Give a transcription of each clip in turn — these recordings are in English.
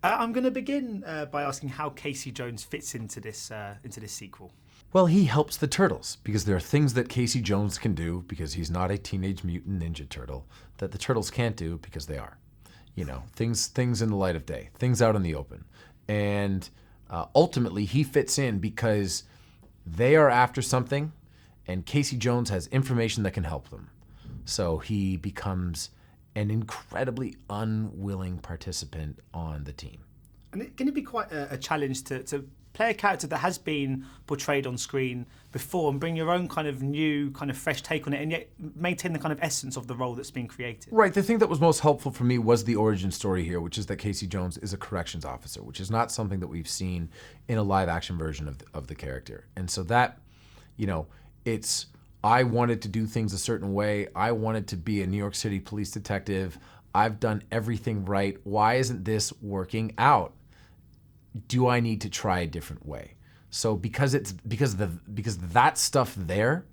I'm going to begin by asking how Casey Jones fits into this sequel. Well, he helps the Turtles because there are things that Casey Jones can do because he's not a Teenage Mutant Ninja Turtle that the Turtles can't do because they are. You know, things in the light of day, things out in the open. And ultimately, he fits in because they are after something and Casey Jones has information that can help them. So he becomes an incredibly unwilling participant on the team. And it's going to be quite a challenge to play a character that has been portrayed on screen before and bring your own kind of new, kind of fresh take on it and yet maintain the kind of essence of the role that's been created. Right. The thing that was most helpful for me was the origin story here, which is that Casey Jones is a corrections officer, which is not something that we've seen in a live action version of the character. And so that, you know, it's, I wanted to do things a certain way. I wanted to be a New York City police detective. I've done everything right. Why isn't this working out? Do I need to try a different way? So because that stuff there,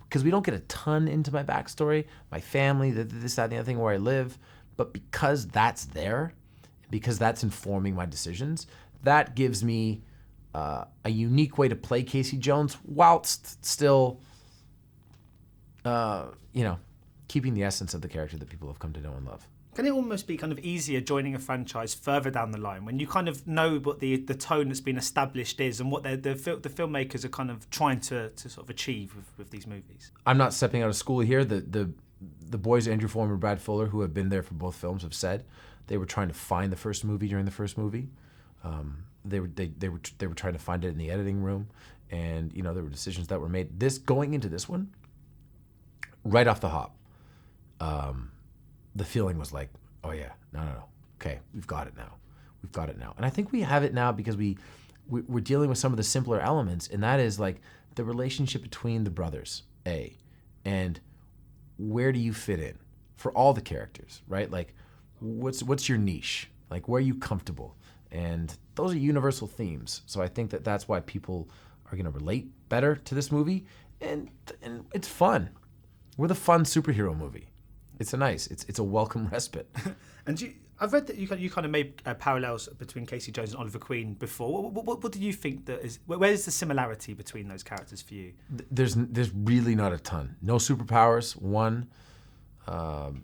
because we don't get a ton into my backstory, my family, this, that, and the other thing, where I live, but because that's there, because that's informing my decisions, that gives me a unique way to play Casey Jones whilst still, keeping the essence of the character that people have come to know and love. Can it almost be kind of easier joining a franchise further down the line when you kind of know what the tone that's been established is and what the filmmakers are kind of trying to sort of achieve with these movies? I'm not stepping out of school here. The boys, Andrew Foreman and Brad Fuller, who have been there for both films, have said they were trying to find the first movie during the first movie. They were trying to find it in the editing room, and there were decisions that were made. Going into this one, right off the hop. The feeling was like, oh yeah, no. Okay, we've got it now. And I think we have it now because we're dealing with some of the simpler elements, and that is like the relationship between the brothers, and where do you fit in for all the characters, right? Like, what's your niche? Like, where are you comfortable? And those are universal themes. So I think that's why people are going to relate better to this movie, and it's fun. We're the fun superhero movie. It's a welcome respite. And I've read that you kind of made parallels between Casey Jones and Oliver Queen before. What do you think where's the similarity between those characters for you? There's really not a ton. No superpowers, one.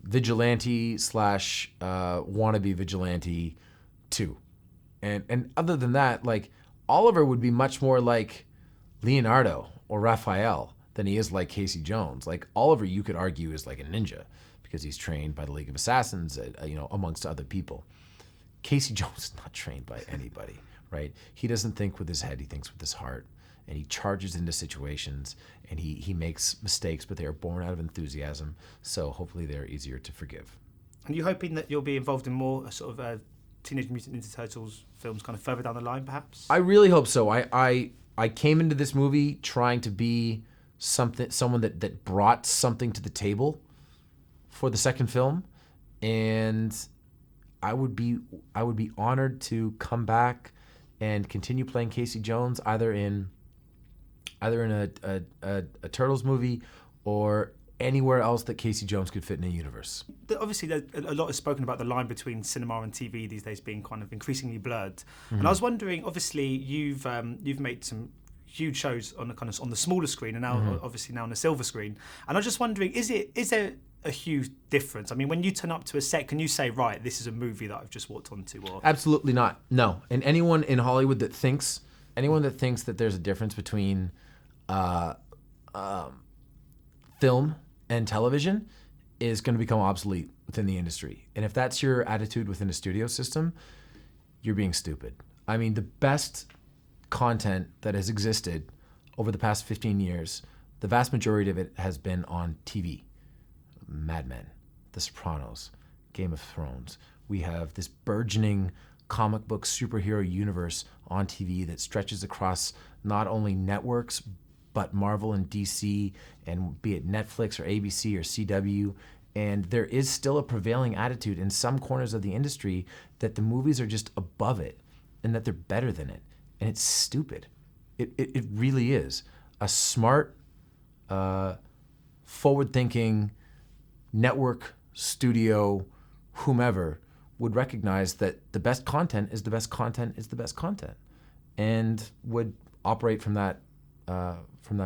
Vigilante / wannabe vigilante, two. And other than that, like, Oliver would be much more like Leonardo or Raphael than he is like Casey Jones. Like, Oliver, you could argue, is like a ninja, because he's trained by the League of Assassins, amongst other people. Casey Jones is not trained by anybody, right? He doesn't think with his head, he thinks with his heart. And he charges into situations, and he makes mistakes, but they are born out of enthusiasm, so hopefully they're easier to forgive. And you hoping that you'll be involved in more sort of Teenage Mutant Ninja Turtles films kind of further down the line, perhaps? I really hope so. I came into this movie trying to be someone that brought something to the table for the second film, and I would be honored to come back and continue playing Casey Jones either in a Turtles movie or anywhere else that Casey Jones could fit in a universe. Obviously, a lot is spoken about the line between cinema and TV these days being kind of increasingly blurred. Mm-hmm. And I was wondering, obviously, you've made some huge shows on the smaller screen, and now obviously now on the silver screen. And I was just wondering, is there a huge difference? I mean, when you turn up to a set, can you say, right, this is a movie that I've just walked onto? Or absolutely not. No. And anyone in Hollywood that thinks that there's a difference between film and television is going to become obsolete within the industry. And if that's your attitude within a studio system, you're being stupid. I mean, the best content that has existed over the past 15 years, the vast majority of it has been on TV. Mad Men, The Sopranos, Game of Thrones. We have this burgeoning comic book superhero universe on TV that stretches across not only networks, but Marvel and DC, and be it Netflix or ABC or CW. And there is still a prevailing attitude in some corners of the industry that the movies are just above it and that they're better than it. And it's stupid. It really is. A smart, forward-thinking network, studio, whomever would recognize that the best content is the best content is the best content, and would operate from that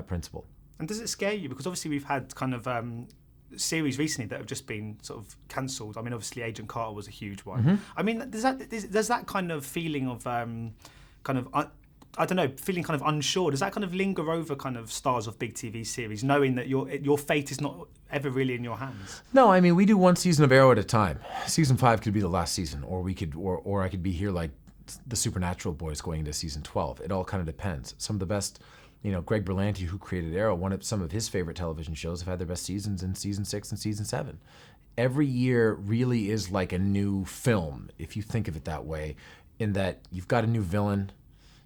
principle. And does it scare you? Because obviously we've had kind of series recently that have just been sort of cancelled. I mean, obviously Agent Carter was a huge one. I mean, does that kind of feeling of I don't know, feeling kind of unsure, does that kind of linger over kind of stars of big TV series, knowing that your fate is not ever really in your hands? No, I mean, we do one season of Arrow at a time. Season 5 could be the last season, or I could be here like the Supernatural boys going into season 12. It all kind of depends. Some of the best, Greg Berlanti, who created Arrow, some of his favorite television shows have had their best seasons in season 6 and season 7. Every year really is like a new film, if you think of it that way, in that you've got a new villain.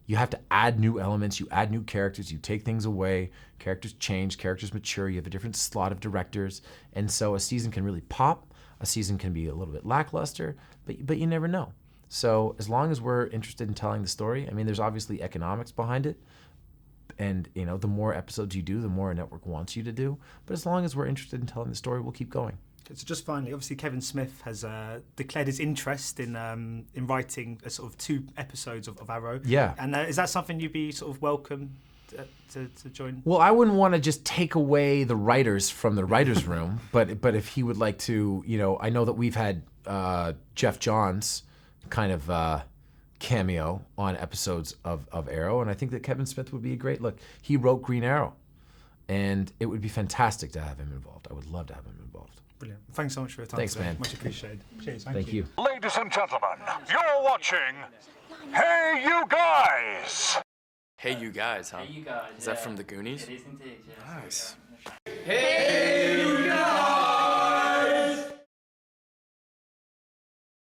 You have to add new elements, you add new characters, you take things away, characters change, characters mature, you have a different slot of directors, and so a season can really pop, a season can be a little bit lackluster, but you never know. So as long as we're interested in telling the story, I mean, there's obviously economics behind it, and the more episodes you do, the more a network wants you to do, but as long as we're interested in telling the story, we'll keep going. So just finally, obviously Kevin Smith has declared his interest in writing a sort of 2 episodes of Arrow. Yeah. And is that something you'd be sort of welcome to join? Well, I wouldn't want to just take away the writers from the writers' room, but if he would like to, I know that we've had Jeff Johns kind of cameo on episodes of Arrow, and I think that Kevin Smith would be a great look. He wrote Green Arrow, and it would be fantastic to have him involved. I would love to have him involved. Brilliant. Thanks so much for your time. Thanks, man. Much appreciated. Cheers. Thank you. Ladies and gentlemen, you're watching Hey You Guys! Hey You Guys, huh? Hey, you guys. Is that from the Goonies? It is indeed, yes. Nice. Hey,